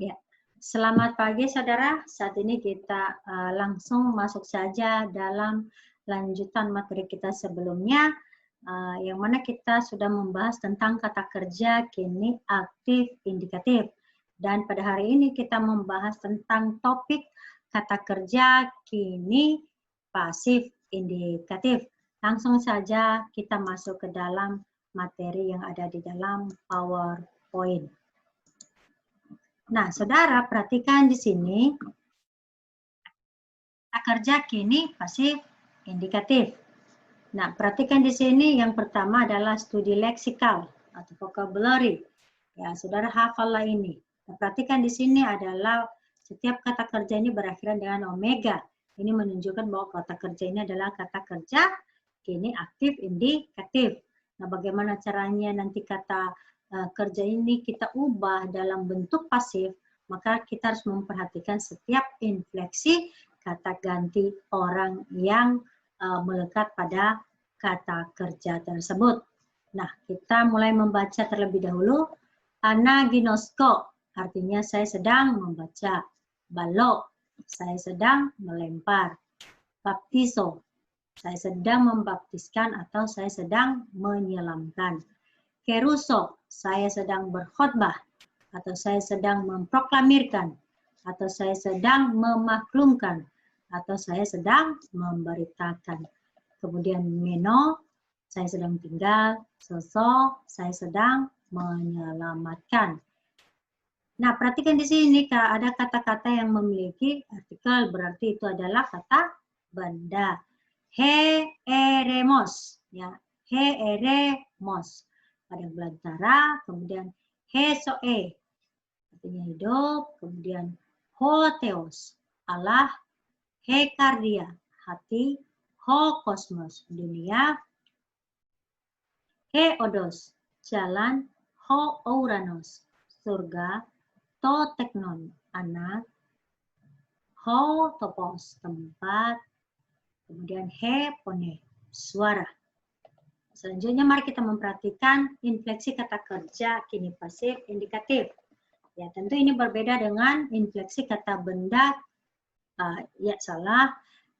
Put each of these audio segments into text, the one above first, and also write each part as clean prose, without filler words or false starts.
Ya, selamat pagi saudara. Saat ini kita langsung masuk saja dalam lanjutan materi kita sebelumnya, yang mana kita sudah membahas tentang kata kerja kini aktif indikatif. Dan pada hari ini kita membahas tentang topik kata kerja kini pasif indikatif. Langsung saja kita masuk ke dalam materi yang ada di dalam PowerPoint. Nah, saudara perhatikan di sini kata kerja kini pasif indikatif. Nah, perhatikan di sini yang pertama adalah studi leksikal atau vocabulary. Ya, saudara hafallah ini. Nah, perhatikan di sini adalah setiap kata kerja ini berakhiran dengan omega. Ini menunjukkan bahwa kata kerja ini adalah kata kerja kini aktif indikatif. Nah, bagaimana caranya nanti kata kerja ini kita ubah dalam bentuk pasif, maka kita harus memperhatikan setiap infleksi kata ganti orang yang melekat pada kata kerja tersebut. Nah, kita mulai membaca terlebih dahulu. Anaginosko, artinya saya sedang membaca. Balok, saya sedang melempar. Baptiso, saya sedang membaptiskan atau saya sedang menyelamkan. Keruso, saya sedang berkhotbah, atau saya sedang memproklamirkan, atau saya sedang memaklumkan, atau saya sedang memberitakan. Kemudian meno, saya sedang tinggal. Soso, saya sedang menyelamatkan. Nah, perhatikan di sini ada kata-kata yang memiliki artikel, berarti itu adalah kata benda. He eremos, ya, he eremos. Pada belantara, kemudian hesoe, artinya hidup, kemudian hotheos, Allah, hekardia, hati, ho kosmos, dunia, he odos, jalan, ho ouranos, surga, to teknon, anak, ho topos, tempat, kemudian he pone, suara. Selanjutnya mari kita memperhatikan infleksi kata kerja kini pasif indikatif. Ya, tentu ini berbeda dengan infleksi kata benda,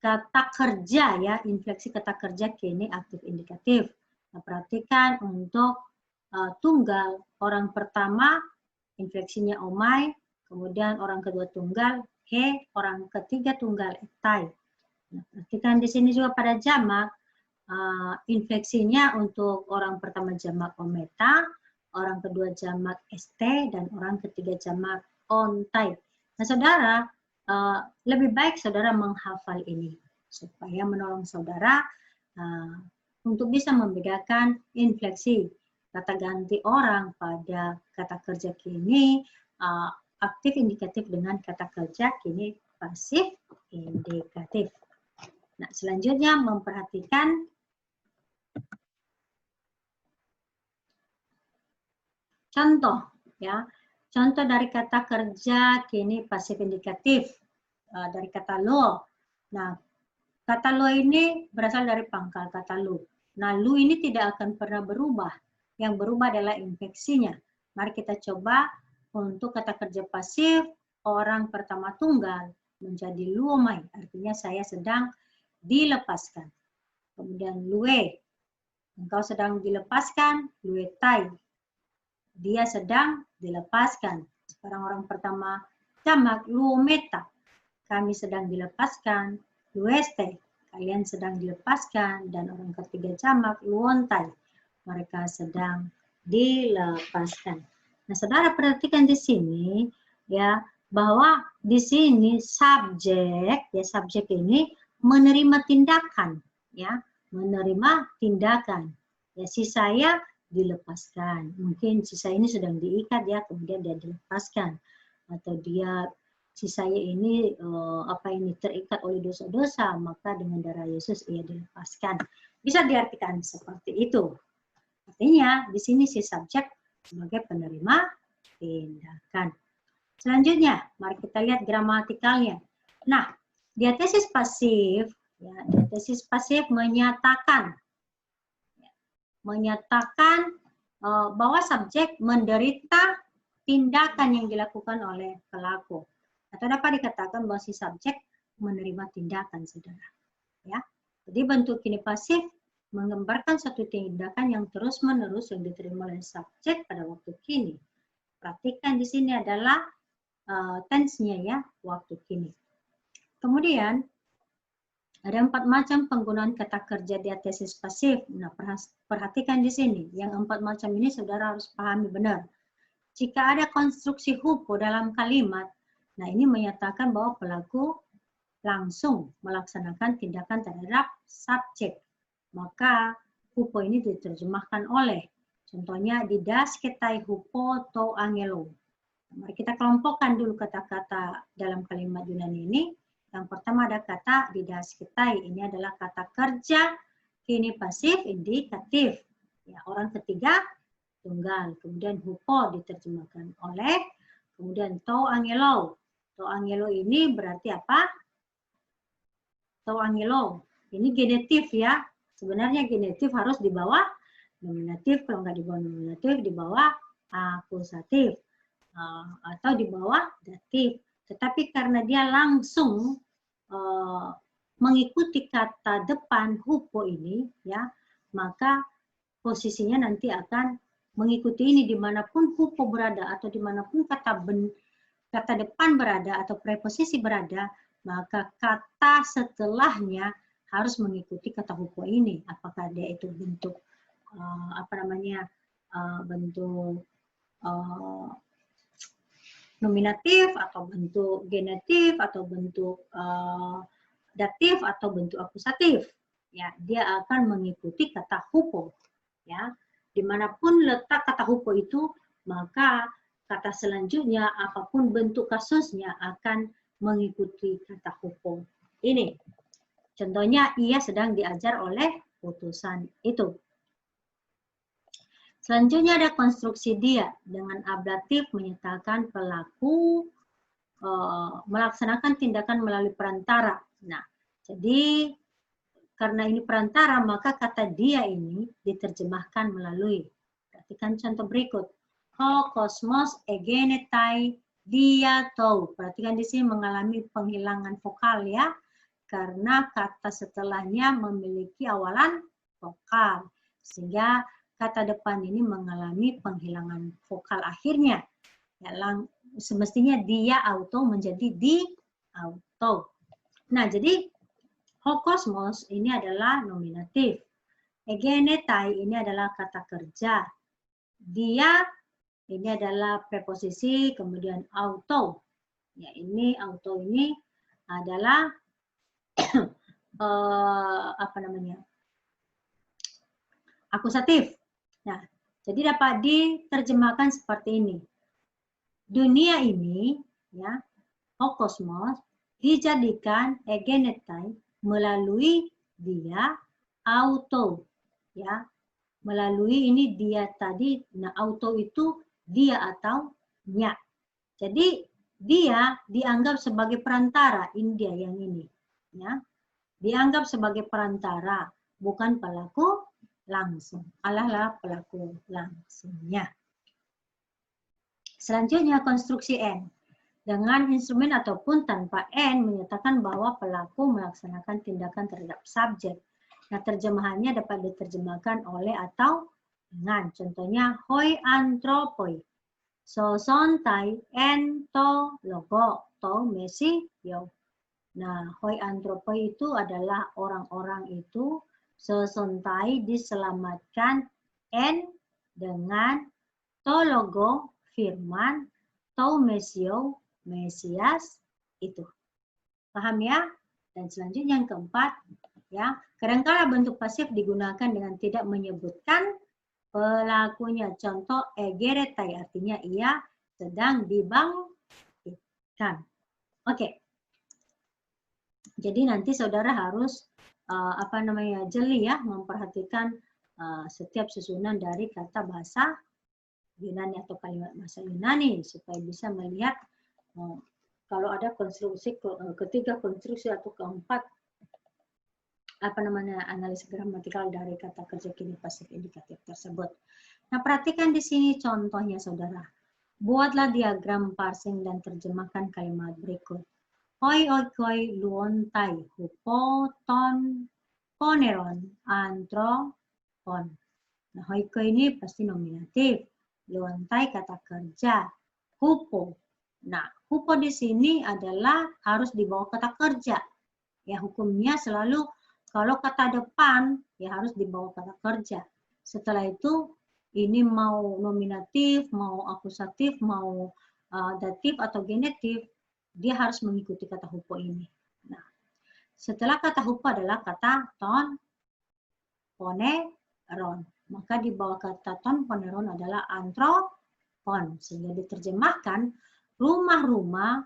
kata kerja ya, infleksi kata kerja kini aktif indikatif. Nah, perhatikan untuk tunggal, orang pertama infleksinya omai, kemudian orang kedua tunggal he, orang ketiga tunggal etai. Nah, perhatikan di sini juga pada jamak, infleksinya untuk orang pertama jamak ometa, orang kedua jamak este, dan orang ketiga jamak ontai. Nah, saudara, lebih baik saudara menghafal ini supaya menolong saudara untuk bisa membedakan infleksi kata ganti orang pada kata kerja kini aktif indikatif dengan kata kerja kini pasif indikatif. Nah, selanjutnya memperhatikan contoh, ya. Contoh dari kata kerja kini pasif indikatif dari kata lo. Nah, kata lo ini berasal dari pangkal kata lu. Nah, lu ini tidak akan pernah berubah. Yang berubah adalah infleksinya. Mari kita coba untuk kata kerja pasif, orang pertama tunggal menjadi luomai, artinya saya sedang dilepaskan. Kemudian lue, engkau sedang dilepaskan, lue tai, dia sedang dilepaskan. Sekarang orang pertama jamak luometa, kami sedang dilepaskan, lueste, kalian sedang dilepaskan, dan orang ketiga jamak luontai, mereka sedang dilepaskan. Nah, saudara perhatikan di sini ya, bahwa di sini subjek ya, subjek ini menerima tindakan ya, menerima tindakan. Ya, si saya dilepaskan. Mungkin si saya ini sedang diikat ya, kemudian dia dilepaskan, atau dia si saya ini terikat oleh dosa-dosa, maka dengan darah Yesus ia dilepaskan. Bisa diartikan seperti itu. Artinya di sini si subjek sebagai penerima tindakan. Selanjutnya, mari kita lihat gramatikalnya. Nah, diatesis pasif, ya, diatesis pasif menyatakan bahwa subjek menderita tindakan yang dilakukan oleh pelaku. Atau dapat dikatakan bahwa si subjek menerima tindakan, saudara. Ya, jadi bentuk kini pasif menggambarkan satu tindakan yang terus-menerus yang diterima oleh subjek pada waktu kini. Perhatikan di sini adalah tense-nya ya, waktu kini. Kemudian ada 4 macam penggunaan kata kerja di atesis pasif. Nah, perhatikan di sini. Yang 4 macam ini saudara harus pahami benar. Jika ada konstruksi hupo dalam kalimat, nah ini menyatakan bahwa pelaku langsung melaksanakan tindakan terhadap subjek. Maka hupo ini diterjemahkan oleh, contohnya didasketai hupo to angelo. Mari kita kelompokkan dulu kata-kata dalam kalimat Yunani ini. Yang pertama ada kata didasketai, ini adalah kata kerja kini pasif indikatif. Ya, orang ketiga tunggal. Kemudian hupo diterjemahkan oleh, kemudian to angelo. To angelo ini berarti apa? To angelo. Ini genetif ya. Sebenarnya genetif harus di bawah nominatif, kalau nggak di bawah nominatif di bawah akusatif atau di bawah datif. Tetapi karena dia langsung mengikuti kata depan hupo ini, ya, maka posisinya nanti akan mengikuti ini dimanapun hupo berada atau dimanapun kata depan berada atau preposisi berada, maka kata setelahnya harus mengikuti kata hupo ini. Apakah dia itu bentuk bentuk nominatif atau bentuk genetif atau bentuk datif atau bentuk akusatif, ya, dia akan mengikuti kata hupo, ya. Dimanapun letak kata hupo itu, maka kata selanjutnya apapun bentuk kasusnya akan mengikuti kata hupo ini. Contohnya ia sedang diajar oleh utusan itu. Selanjutnya ada konstruksi dia dengan ablatif menyatakan pelaku melaksanakan tindakan melalui perantara. Nah, jadi karena ini perantara, maka kata dia ini diterjemahkan melalui. Perhatikan contoh berikut. Ho kosmos egenetai dia tau. Perhatikan di sini mengalami penghilangan vokal ya, karena kata setelahnya memiliki awalan vokal, sehingga kata depan ini mengalami penghilangan vokal akhirnya. Ya, semestinya dia auto menjadi di auto. Nah, jadi ho kosmos ini adalah nominatif. Egenetai ini adalah kata kerja. Dia ini adalah preposisi, kemudian auto. Ya, ini auto ini adalah akusatif. Nah, jadi dapat diterjemahkan seperti ini. Dunia ini, ya, ho kosmos dijadikan egenetai melalui dia auto, ya. Melalui ini dia tadi, nah auto itu dia atau nya. Jadi dia dianggap sebagai perantara, India yang ini, ya. Dianggap sebagai perantara, bukan pelaku langsung. Allah lah pelaku langsungnya. Selanjutnya konstruksi N. Dengan instrumen ataupun tanpa N menyatakan bahwa pelaku melaksanakan tindakan terhadap subjek. Nah, terjemahannya dapat diterjemahkan oleh atau dengan. Contohnya, hoi antropoi. So sontai en to logo to mesi yo. Nah, hoi antropoi itu adalah orang-orang itu sesontai diselamatkan en dengan to logo firman to mesio mesias itu. Paham ya? Dan selanjutnya yang keempat, ya, kadangkala bentuk pasif digunakan dengan tidak menyebutkan pelakunya. Contoh egeretai artinya ia sedang dibangkitkan. Oke. Jadi nanti saudara harus jeli ya, memperhatikan setiap susunan dari kata bahasa Yunani atau kalimat bahasa Yunani supaya bisa melihat kalau ada konstruksi ketiga konstruksi atau keempat analisa gramatikal dari kata kerja kini pasif indikatif tersebut. Nah, perhatikan di sini contohnya saudara. Buatlah diagram parsing dan terjemahkan kalimat berikut. Hoi okoi luontai hupo ton poneron antro pon. Nah, hoiko ini pasti nominatif. Luontai kata kerja. Hupo. Nah, hupo di sini adalah harus dibawa kata kerja. Ya, hukumnya selalu kalau kata depan ya harus dibawa kata kerja. Setelah itu ini mau nominatif, mau akusatif, mau datif atau genetif, dia harus mengikuti kata hupo ini. Nah, setelah kata hupo adalah kata ton, poneron. Maka di bawah kata ton, poneron adalah antropon. Sehingga diterjemahkan rumah-rumah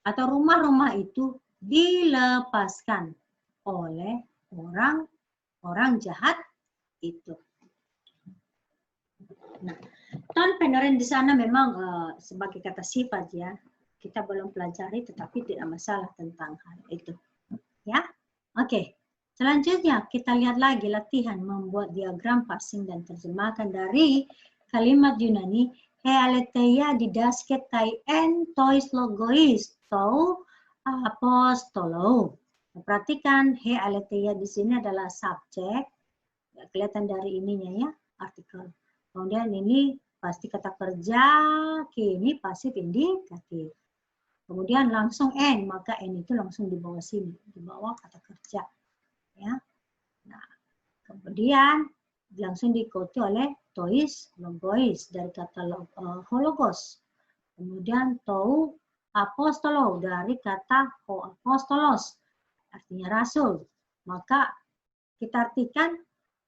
atau rumah-rumah itu dilepaskan oleh orang jahat itu. Nah, ton peneren di sana memang sebagai kata sifat ya. Kita belum pelajari tetapi tidak masalah tentang hal itu. Ya. Oke. Selanjutnya kita lihat lagi latihan membuat diagram parsing dan terjemahkan dari kalimat Yunani he aletheia didasketai en tois logois tou apostolo. Perhatikan he aletheia di sini adalah subjek. Kelihatan dari ininya ya, artikel. Kemudian ini pasti kata kerja, kini pasif indikatif. Kemudian langsung N, maka N itu langsung di bawah sini, di bawah kata kerja. Ya. Nah, kemudian langsung diikuti oleh tois, logois dari kata hologos. Kemudian tou apostolo dari kata ho apostolos, artinya rasul. Maka kita artikan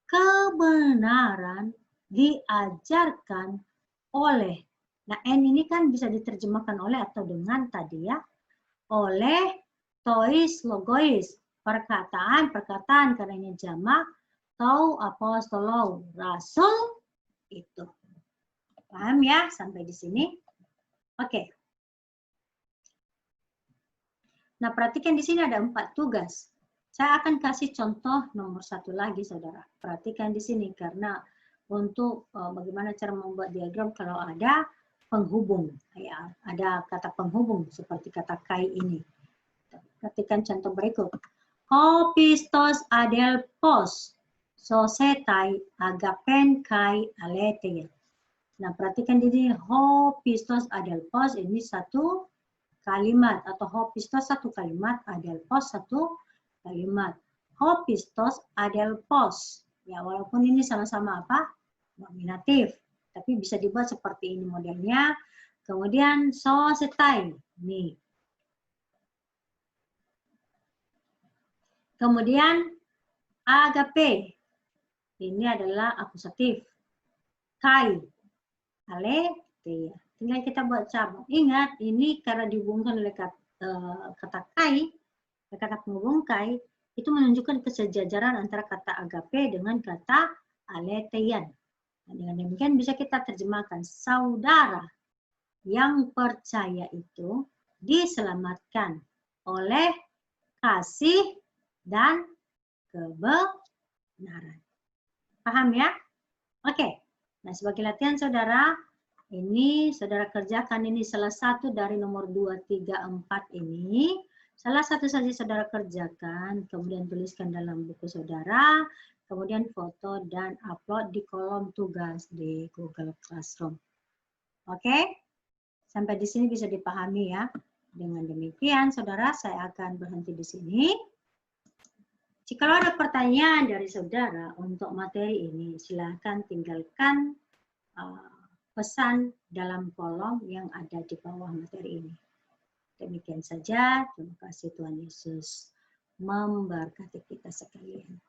kebenaran diajarkan oleh. Nah, N ini kan bisa diterjemahkan oleh atau dengan tadi ya. Oleh tois logois. Perkataan karena ini jamak. Tou apostolo. Rasul itu. Paham ya sampai di sini? Oke. Nah, perhatikan di sini ada 4 tugas. Saya akan kasih contoh nomor 1 lagi, saudara. Perhatikan di sini karena untuk bagaimana cara membuat diagram kalau ada penghubung, ya, ada kata penghubung seperti kata kai ini. Perhatikan contoh berikut. Hopistos adelpos sosetai agapen kai aletheia. Nah, perhatikan di sini hopistos adelpos ini satu kalimat atau hopistos satu kalimat, adelpos satu kalimat. Hopistos adelpos. Ya, walaupun ini sama-sama apa? Nominatif. Tapi bisa dibuat seperti ini modelnya. Kemudian sosetai. Nih. Kemudian agape. Ini adalah akusatif. Kai. Aletheia. Tinggal kita buat cabang. Ingat, ini karena dihubungkan oleh kata kai, kata penghubung kai, itu menunjukkan kesejajaran antara kata agape dengan kata aletheian. Nah, dengan demikian bisa kita terjemahkan, saudara yang percaya itu diselamatkan oleh kasih dan kebenaran. Paham ya? Oke. Nah, sebagai latihan saudara, ini saudara kerjakan ini salah satu dari nomor 2, 3, 4 ini. Salah satu saja saudara kerjakan, kemudian tuliskan dalam buku saudara, kemudian foto dan upload di kolom tugas di Google Classroom. Oke? Sampai di sini bisa dipahami ya. Dengan demikian, saudara, saya akan berhenti di sini. Jika ada pertanyaan dari saudara untuk materi ini, silakan tinggalkan pesan dalam kolom yang ada di bawah materi ini. Demikian saja, terima kasih Tuhan Yesus memberkati kita sekalian.